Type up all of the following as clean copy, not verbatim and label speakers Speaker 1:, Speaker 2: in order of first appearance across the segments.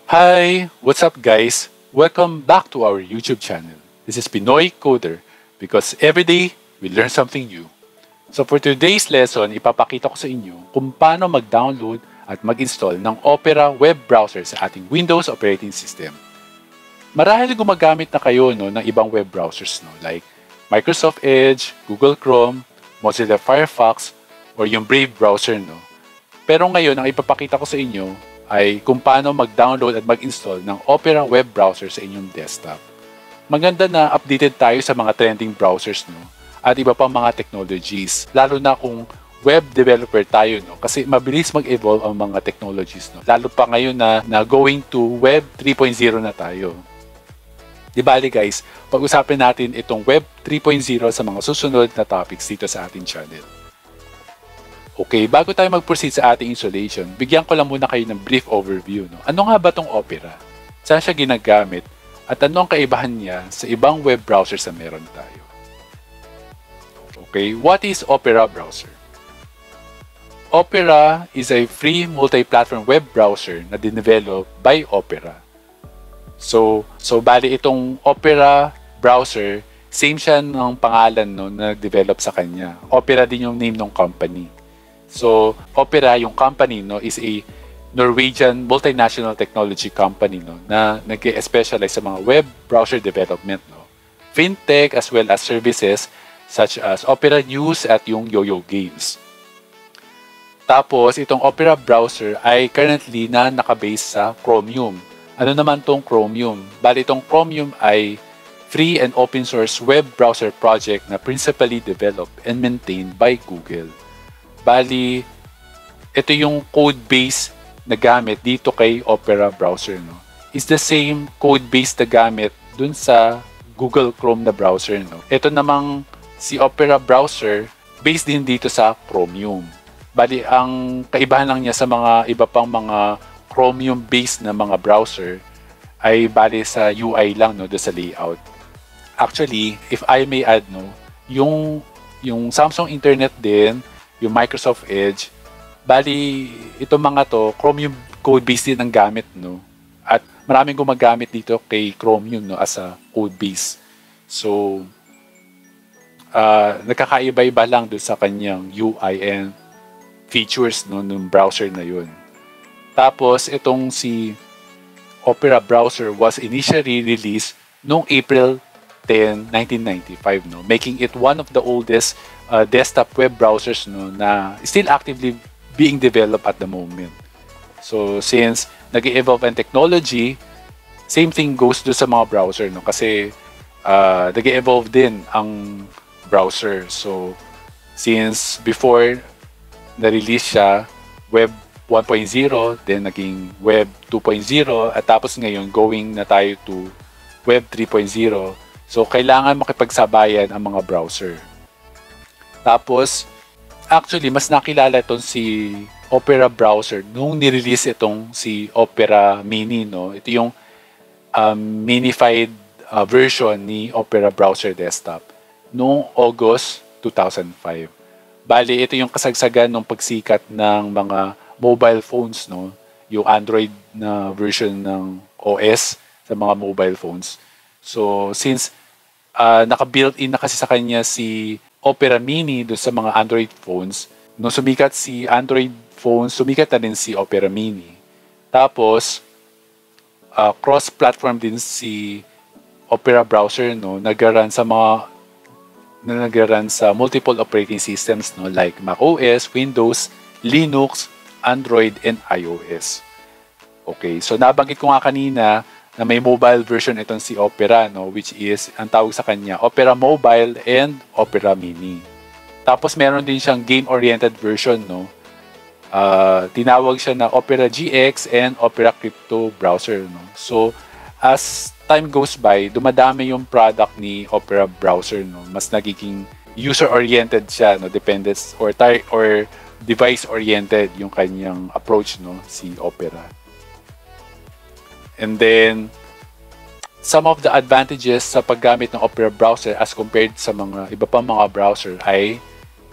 Speaker 1: Hi! What's up guys? Welcome back to our YouTube channel. This is Pinoy Coder because every day we learn something new. So for today's lesson, ipapakita ko sa inyo kung paano mag-download at mag-install ng Opera web browser sa ating Windows operating system. Marahil gumagamit na kayo ng ibang web browsers like Microsoft Edge, Google Chrome, Mozilla Firefox, or yung Brave browser. Pero ngayon, ang ipapakita ko sa inyo ay kung paano mag-download at mag-install ng Opera web browser sa inyong desktop. Maganda na updated tayo sa mga trending browsers at iba pang mga technologies, lalo na kung web developer tayo kasi mabilis mag-evolve ang mga technologies lalo pa ngayon na going to web 3.0 na tayo. Di bali guys, pag-usapin natin itong web 3.0 sa mga susunod na topics dito sa ating channel. Okay, bago tayo mag-proceed sa ating installation, bigyan ko lang muna kayo ng brief overview. Ano nga ba itong Opera? Saan siya ginagamit? At ano ang kaibahan niya sa ibang web browsers na meron tayo? Okay, what is Opera browser? Opera is a free multi-platform web browser na dinevelop by Opera. So bali itong Opera browser, same siya ng pangalan na nag-develop sa kanya. Opera din yung name ng company. So, Opera, yung company, is a Norwegian multinational technology company na nag-specialize sa mga web browser development, fintech as well as services such as Opera News at yung Yoyo Games. Tapos, itong Opera browser ay currently na nakabase sa Chromium. Ano naman tong Chromium? Bali, itong Chromium ay free and open source web browser project na principally developed and maintained by Google. Bali, ito yung code base na gamit dito kay Opera browser. Is the same code base na gamit dun sa Google Chrome na browser. Ito namang si Opera browser based din dito sa Chromium. Bali, ang kaibahan lang niya sa mga iba pang mga Chromium based na mga browser ay bali sa UI lang do sa layout. Actually, if I may add yung Samsung Internet din, yung Microsoft Edge, bali itong mga to Chromium code base din ang gamit at maraming gumagamit dito kay Chromium as a code base. So nakakaiba-iba lang doon sa kanyang UI and features ng browser na yun. Tapos itong si Opera browser was initially released noong April 10, 1995, making it one of the oldest desktop web browsers na still actively being developed at the moment. So since nag-evolve ang technology, same thing goes do sa mga browser kasi nag-evolve din ang browser. So since before na-release siya web 1.0, then naging web 2.0 at tapos ngayon going na tayo to web 3.0. So kailangan makipagsabayan ang mga browser. Tapos, actually, mas nakilala itong si Opera browser nung nirelease itong si Opera Mini. Ito yung minified version ni Opera browser desktop noong August 2005. Bali, ito yung kasagsagan ng pagsikat ng mga mobile phones, yung Android na version ng OS sa mga mobile phones. So, since naka-built-in na kasi sa kanya si Opera Mini doon sa mga Android phones, nung sumikat si Android phones, sumikat na din si Opera Mini. Tapos, cross-platform din si Opera browser, nag-run sa multiple operating systems, like macOS, Windows, Linux, Android, and iOS. Okay, so nabanggit ko nga kanina na may mobile version itong si Opera, which is, ang tawag sa kanya, Opera Mobile and Opera Mini. Tapos meron din siyang game-oriented version, tinawag siya na Opera GX and Opera Crypto browser, So, as time goes by, dumadami yung product ni Opera browser, Mas nagiging user-oriented siya, dependent or device-oriented yung kanyang approach, si Opera. And then, some of the advantages sa paggamit ng Opera browser as compared sa mga iba pang mga browser ay,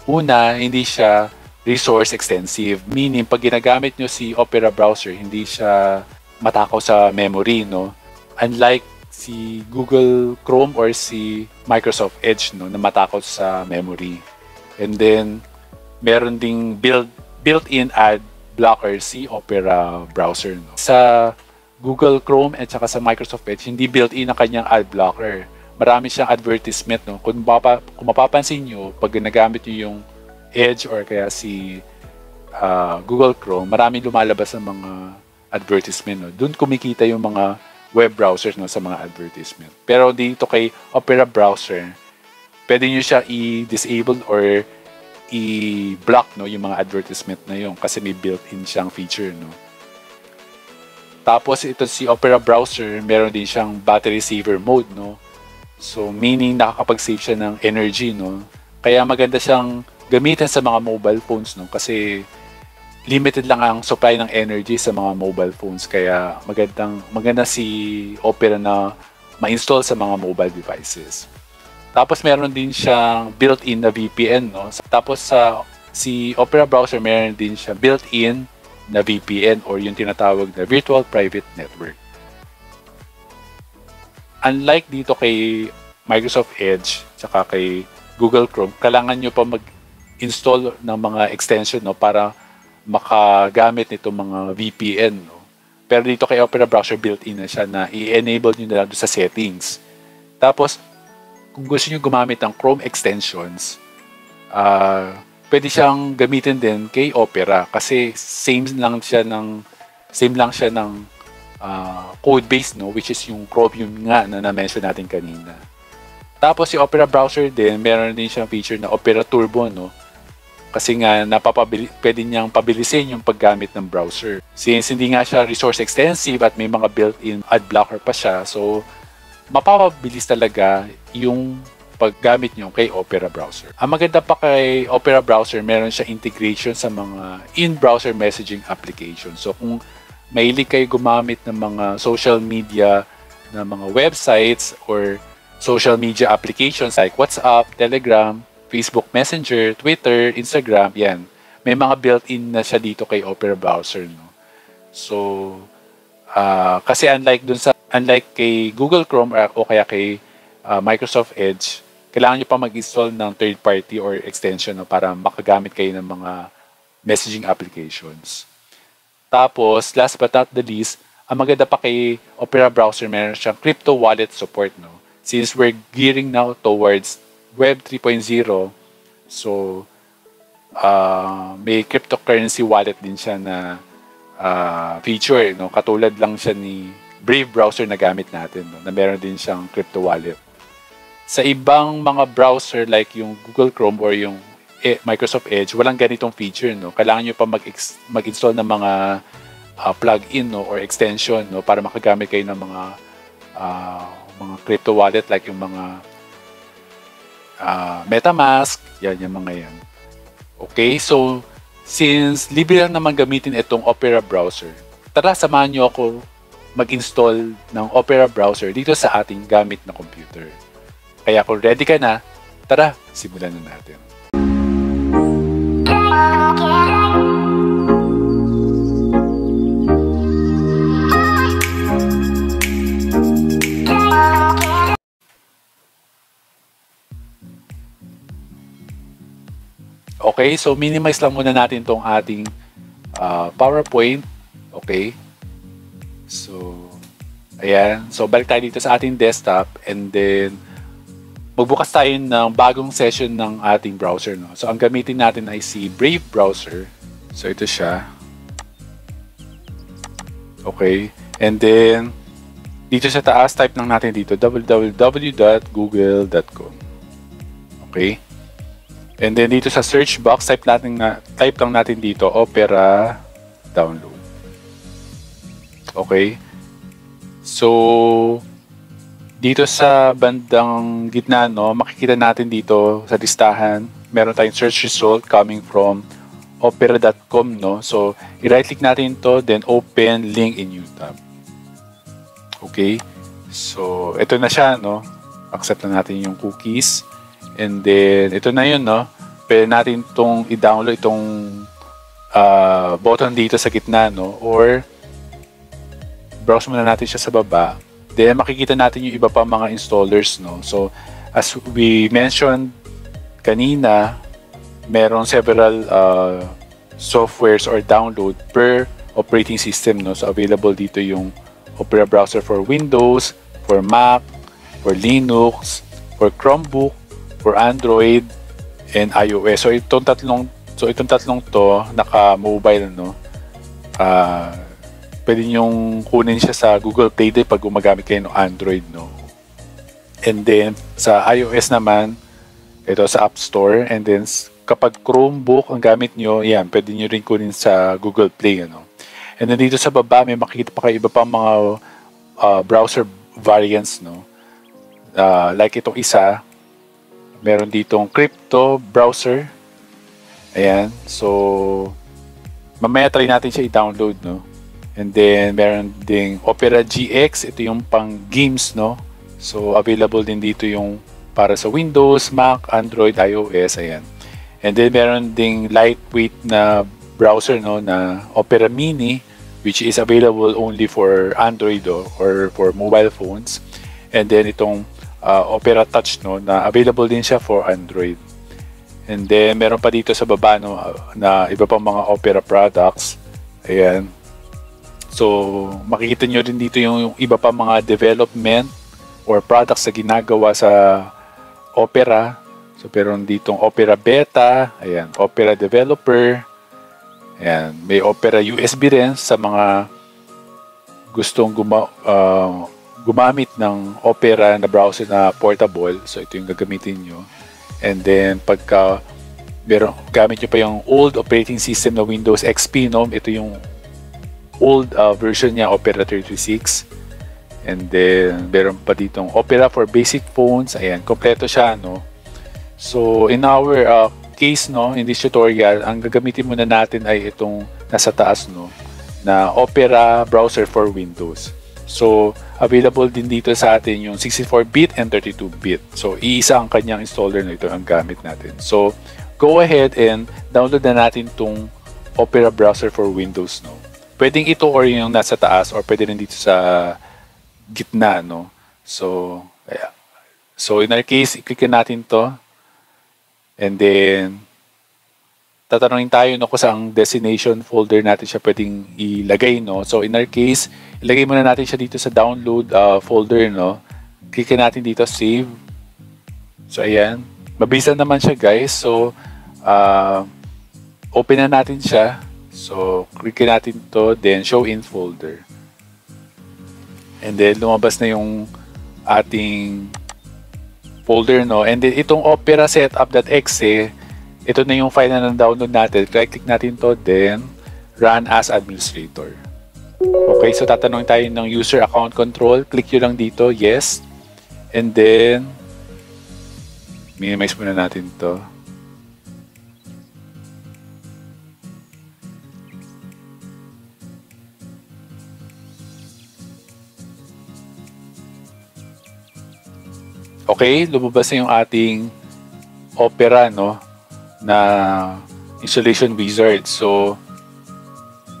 Speaker 1: una, hindi siya resource extensive. Meaning, pag ginagamit nyo si Opera browser, hindi siya matakaw sa memory, no? Unlike si Google Chrome or si Microsoft Edge, no, na matakaw sa memory. And then meron ding built-in ad blocker si Opera browser, no. Sa Google Chrome at saka sa Microsoft Edge, hindi built-in ang kanyang ad blocker. Marami siyang advertisement, no. Kung mapapansin nyo, pag ginagamit nyo yung Edge or kaya si Google Chrome, marami lumalabas ng mga advertisement, no. Doon kumikita yung mga web browsers, no, sa mga advertisement. Pero dito kay Opera browser, pwede nyo siya i-disable or i-block, no, yung mga advertisement na yun kasi may built-in siyang feature, no. Tapos ito si Opera browser, meron din siyang battery saver mode, no. So meaning nakakapag-save siya ng energy, no. Kaya maganda siyang gamitin sa mga mobile phones, no, kasi limited lang ang supply ng energy sa mga mobile phones. Kaya maganda si Opera na ma-install sa mga mobile devices. Tapos meron din siyang built-in na VPN, no. Tapos si Opera browser meron din siya built-in na VPN or yung tinatawag na Virtual Private Network. Unlike dito kay Microsoft Edge tsaka kay Google Chrome, kailangan nyo pa mag-install ng mga extension, no, para makagamit nitong mga VPN, no. Pero dito kay Opera browser, built-in na siya na i-enable nyo na lang doon sa settings. Tapos, kung gusto nyo gumamit ng Chrome extensions, pwede siyang gamitin din kay Opera kasi same lang siya ng code base, no, which is yung Chromium nga na na-mention natin kanina. Tapos si Opera browser din, meron din siyang feature na Opera Turbo, no. Kasi nga pwede niyang pabilisin yung paggamit ng browser. Since hindi nga siya resource extensive at may mga built-in ad blocker pa siya, so mapapabilis talaga yung paggamit nyo kay Opera browser. Ang maganda pa kay Opera browser, meron siya integration sa mga in-browser messaging application. So kung mahilig kayo gumamit ng mga social media na mga websites or social media applications like WhatsApp, Telegram, Facebook Messenger, Twitter, Instagram, yan. May mga built-in na siya dito kay Opera browser, no. So, kasi unlike kay Google Chrome o kaya kay Microsoft Edge, kailangan nyo pa mag-install ng third party or extension, no, para makagamit kayo ng mga messaging applications. Tapos, last but not the least, ang maganda pa kay Opera browser, meron siyang crypto wallet support, no. Since we're gearing now towards Web 3.0, so may cryptocurrency wallet din siya na feature, no? Katulad lang siya ni Brave browser na gamit natin, no? Na meron din siyang crypto wallet. Sa ibang mga browser like yung Google Chrome or yung Microsoft Edge, walang ganitong feature, no? Kailangan nyo pa mag-install ng mga plug-in, no, or extension, no, para makagamit kayo ng mga crypto wallet like yung mga MetaMask, yan, yung mga yan. Okay, so since libre lang naman gamitin itong Opera browser, tara samahan nyo ako mag-install ng Opera browser dito sa ating gamit na computer. Kaya kung ready ka na, tara, simulan na natin. Okay, so minimize lang muna natin tong ating PowerPoint. Okay. So, ayan. So, balik tayo dito sa ating desktop and then magbukas tayo ng bagong session ng ating browser, no? So, ang gamitin natin ay si Brave browser. So, ito siya. Okay. And then, dito sa taas, type lang natin dito www.google.com. Okay. And then dito sa search box, type lang natin dito Opera download. Okay? So dito sa bandang gitna, no, makikita natin dito sa listahan, meron tayong search result coming from opera.com, no. So i-right click natin to, then open link in new tab. Okay? So ito na siya, no. Accept na natin yung cookies. And then, ito na yun, no? Pwede natin itong i-download itong button dito sa gitna, no? Or browse muna natin siya sa baba. Then makikita natin yung iba pa mga installers, no? So as we mentioned kanina, meron several softwares or download per operating system, no? So available dito yung Opera browser for Windows, for Mac, for Linux, for Chromebook, for Android, and iOS. So itong tatlong to naka-mobile, no? Pwede nyong kunin siya sa Google Play din pag gumagamit kayo ng Android, no? And then sa iOS naman, ito sa App Store. And then kapag Chromebook ang gamit nyo, yan, pwede nyo rin kunin sa Google Play, ano? And then dito sa baba, may makikita pa kayo iba pang mga browser variants, no? Like itong isa, meron ditong crypto browser. Ayan. So, mamaya try natin siya i-download, no? And then, meron ding Opera GX. Ito yung pang games, no? So, available din dito yung para sa Windows, Mac, Android, iOS. Ayan. And then, meron ding lightweight na browser, no, na Opera Mini, which is available only for Android or for mobile phones. And then itong Opera Touch, no, na available din siya for Android. And then meron pa dito sa baba, no, na iba pang mga Opera products. Ayan. So makikita nyo rin dito yung iba pang mga development or products na ginagawa sa Opera. So meron ditong Opera Beta, ayan, Opera Developer. Ayan, may Opera USB rin sa mga gustong gumamit ng Opera na browser na portable. So ito yung gagamitin nyo. And then pagka gamit nyo pa yung old operating system na Windows XP, no? Ito yung old version niya, Opera 336. And then meron pa ditong Opera for basic phones. Ayan, kompleto siya, no? So in our case, no, in this tutorial, ang gagamitin muna natin ay itong nasa taas, no, na Opera browser for Windows. So available din dito sa atin yung 64-bit and 32-bit. So iisa ang kanyang installer na ito ang gamit natin. So go ahead and download na natin itong Opera browser for Windows, no. Pwedeng ito or yung nasa taas or pwede rin dito sa gitna, no. So in our case, i-click natin to. And then, tatanungin tayo, no, kung saan destination folder natin siya pwedeng ilagay, no. So, in our case, ilagay muna natin siya dito sa download folder, no. Click natin dito, save. So, ayan. Mabilis naman siya, guys. So, open na natin siya. So, click natin to, then show in folder. And then, lumabas na yung ating folder, no. And then itong Opera setup.exe, ito na yung file na download natin. Click natin to, then run as administrator. Okay, so tatanungin tayo ng user account control. Click nyo lang dito, yes. And then minimize muna natin to. Okay, lumabas na yung ating Opera, no, na installation wizard. So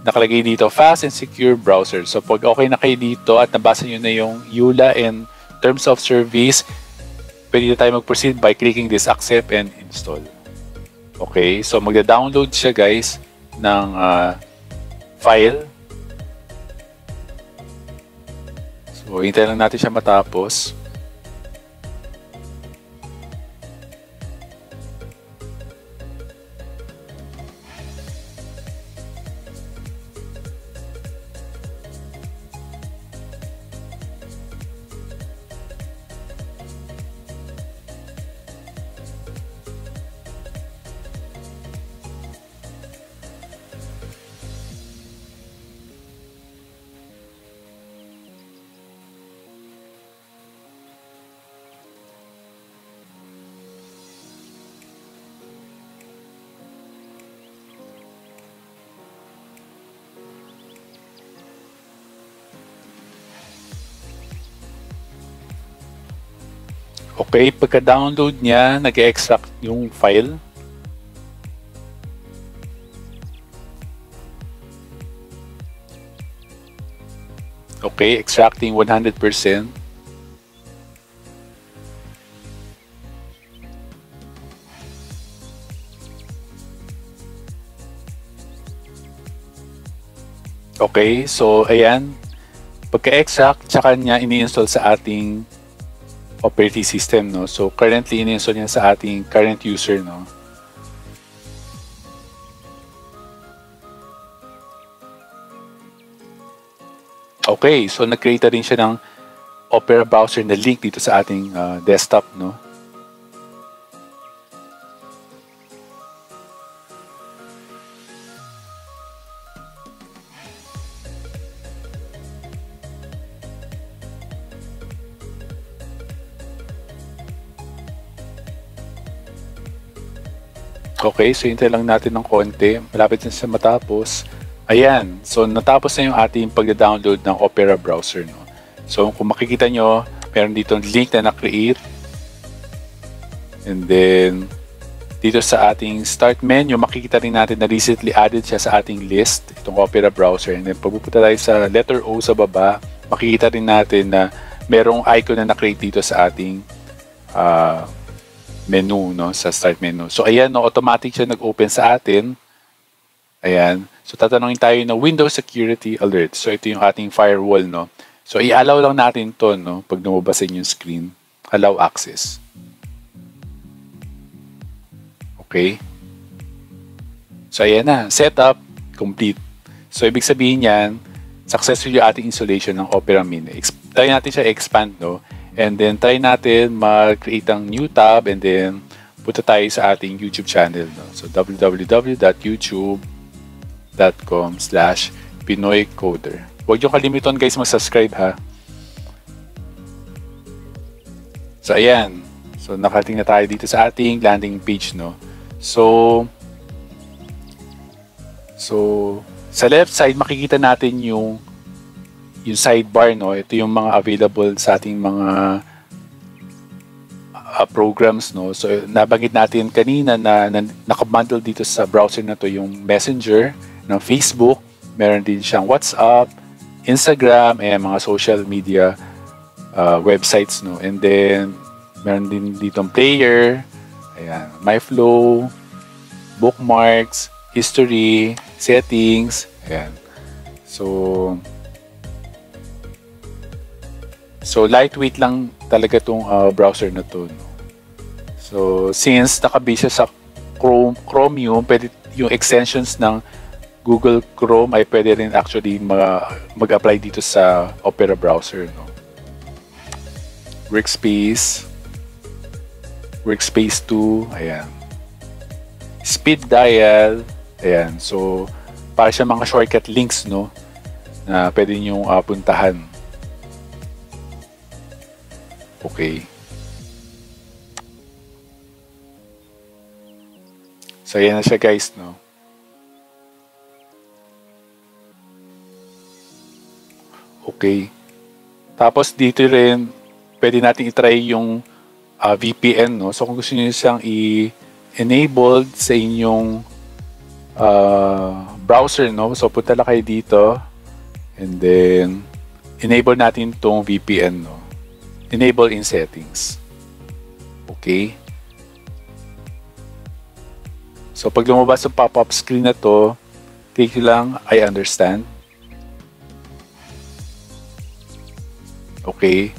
Speaker 1: nakalagay dito, fast and secure browser. So pag okay na kayo dito at nabasa nyo na yung EULA and terms of service, pwede na tayo mag-proceed by clicking this accept and install. Okay, so magda-download siya, guys, ng file. So hintayin lang natin siya matapos. Okay, pagka-download niya, nag-extract yung file. Okay, extracting 100%. Okay, so ayan. Pagka-extract, tsaka niya ini-install sa ating operating system, no? So currently ini-install niya sa ating current user, no? Okay, so nag-create rin siya ng Opera browser na link dito sa ating desktop, no? Okay, so hintay lang natin ng konti. Malapit na siya matapos. Ayan, so natapos na yung ating pag-download ng Opera browser, no? So kung makikita nyo, meron dito link na na-create. And then, dito sa ating start menu, makikita rin natin na recently added siya sa ating list, itong Opera browser. And then pagpupunta tayo sa letter O sa baba, makikita rin natin na merong icon na na-create dito sa ating menu, no, sa start menu. So ayan, no, automatic siya nag-open sa atin. Ayan. So tatanungin tayo ng Windows Security Alert. So ito yung ating firewall, no. So i-allow lang natin to, no, pag lumabasin yung screen. Allow access. Okay. So ayan na, setup complete. So ibig sabihin yan, successful yung ating installation ng Opera Mini. Try natin siya expand, no. And then, try natin mag-create ng new tab and then punta tayo sa ating YouTube channel. No? So, www.youtube.com/PinoyCoder. Huwag nyo kalimutan guys mag-subscribe ha. So, ayan. So, nakating na tayo dito sa ating landing page. No? So, sa left side, makikita natin yung sidebar, no. Ito yung mga available sa ating mga programs, no. So nabanggit natin kanina na nakabundle dito sa browser na to yung Messenger ng Facebook, meron din siyang WhatsApp, Instagram, and mga social media websites, no. And then meron din ditong player, ayan, MyFlow, bookmarks, history, settings, ayan. So lightweight lang talaga tong browser na to, no? So since nakabase sa Chromium, pwede yung extensions ng Google Chrome ay pwede rin actually mag-apply dito sa Opera browser, no? Workspace 2, ayan. Speed dial, ayan. So para siya mga shortcut links, no, na pwede nyo puntahan. Okay. So, yan na siya guys, no? Okay. Tapos, dito rin, pwede natin i-try yung VPN, no? So, kung gusto nyo siyang i-enable sa inyong browser, no? So, punta lang kayo dito. And then, enable natin itong VPN, no? Enable in settings. Okay. So, pag lumabas sa pop-up screen na to, click lang, I understand. Okay.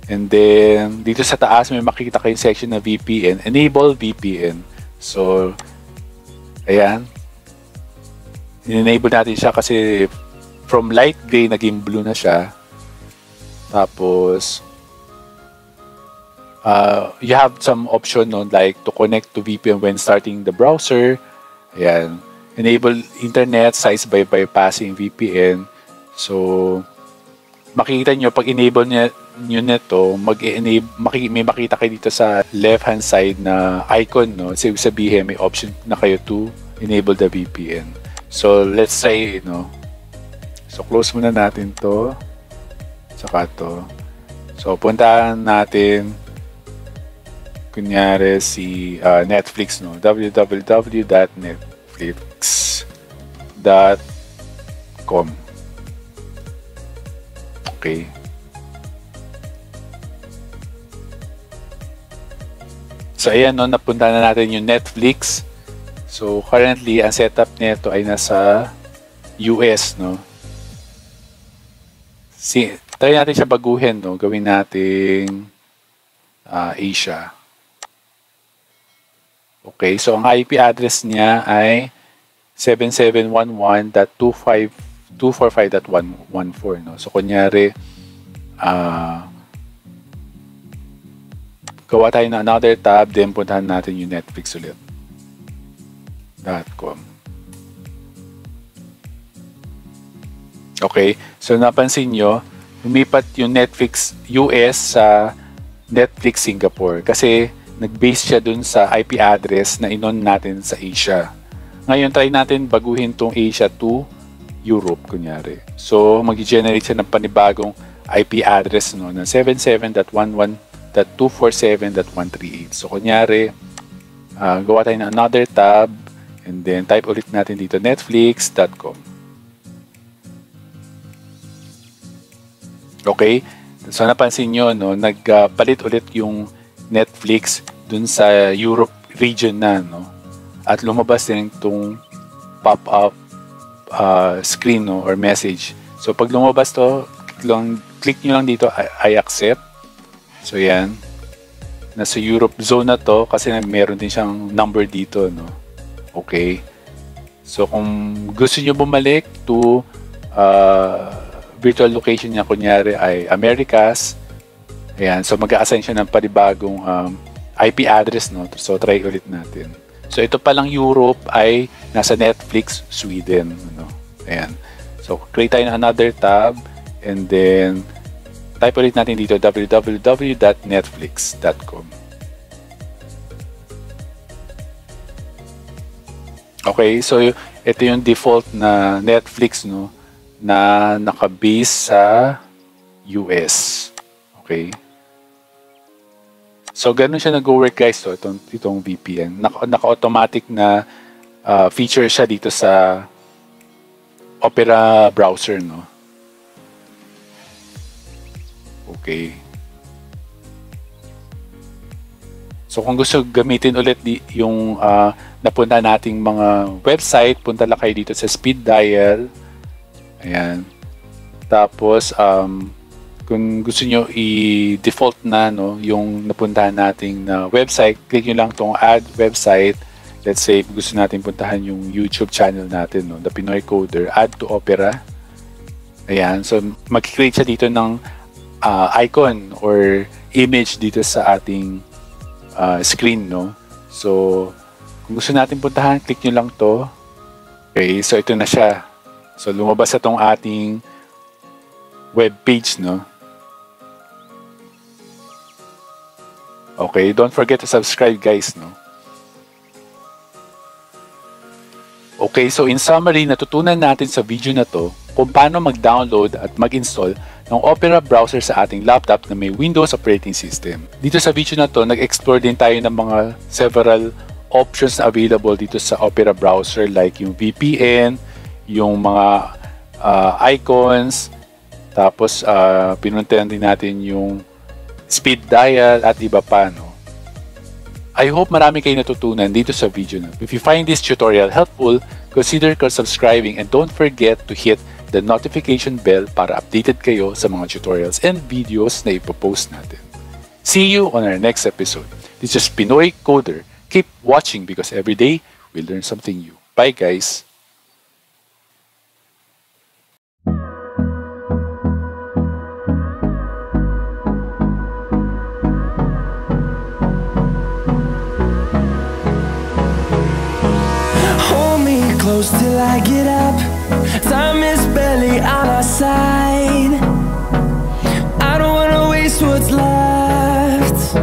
Speaker 1: And then, dito sa taas, may makikita kayong section na VPN. Enable VPN. So, ayan. In-enable natin siya kasi from light gray, naging blue na siya. Tapos, you have some option, no, like to connect to VPN when starting the browser. Ayan. Enable internet size by bypassing VPN. So, makikita nyo, pag enable nyo neto, may makita kayo dito sa left hand side na icon, no. So, sabihin, may option na kayo to enable the VPN. So, let's try, no. So, close muna natin to. Saka to. So, puntahan natin kunyari si Netflix, no, www.netflix.com. Okay. So ayan, no, napunta na natin yung Netflix. So currently, ang setup nito ay nasa US, no. Try natin siya baguhin, no. Gawin nating Asia. Okay, so ang IP address niya ay 7711.245.114, no. So kunyari, gawa tayo na another tab, then puntahan natin yung Netflix ulit. .com. Okay, so napansin nyo, lumipat yung Netflix US sa Netflix Singapore kasi nag-base siya dun sa IP address na inon natin sa Asia. Ngayon, try natin baguhin tong Asia to Europe, kunyari. So, mag-generate siya ng panibagong IP address, no, ng 77.11.247.138. So, kunyari, gawa tayo ng another tab and then type ulit natin dito netflix.com. Okay? So, napansin nyo, no, nagpalit ulit yung Netflix dun sa Europe region na, no? At lumabas din itong pop-up screen, no, or message. So, pag lumabas to, click nyo lang dito, I accept. So, yan. Nasa Europe zone na to kasi meron din siyang number dito, no? Okay. So, kung gusto nyo bumalik to virtual location niya, kunyari ay Americas, ayan. So, mag-a-assign siya ng panibagong IP address, no? So, try ulit natin. So, ito palang Europe ay nasa Netflix, Sweden, no? Ayan. So, create tayo ng another tab and then type ulit natin dito www.netflix.com. Okay, so ito yung default na Netflix, no, na naka-base sa US. Okay. So, ganun siya nag-work, guys. So, itong VPN. Naka-automatic na feature siya dito sa Opera browser, no? Okay. So, kung gusto gamitin ulit yung napunta nating mga website, punta lang kayo dito sa speed dial. Ayan. Tapos, kung gusto nyo i-default na, no, yung napuntahan nating na website, click nyo lang tong add website. Let's say, gusto natin puntahan yung YouTube channel natin, no, The Pinoy Coder, add to Opera. Ayan. So, mag-create siya dito ng icon or image dito sa ating screen, no. So, kung gusto natin puntahan, click nyo lang to. Okay. So, ito na siya. So, lumabas na tong ating web page, no. Okay, don't forget to subscribe, guys, no? Okay, so in summary, natutunan natin sa video na to kung paano mag-download at mag-install ng Opera browser sa ating laptop na may Windows operating system. Dito sa video na to, nag-explore din tayo ng mga several options na available dito sa Opera browser like yung VPN, yung mga icons, tapos pinuntahan din natin yung speed dial at iba pa, no? I hope marami kayo natutunan dito sa video na. If you find this tutorial helpful, consider subscribing and don't forget to hit the notification bell para updated kayo sa mga tutorials and videos na ipopost natin. See you on our next episode. This is Pinoy Coder. Keep watching because every day we learn something new. Bye, guys!
Speaker 2: Close till I get up. Time is barely on our side. I don't wanna waste what's left.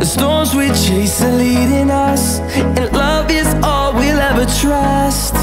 Speaker 2: The storms we chase are leading us, and love is all we'll ever trust.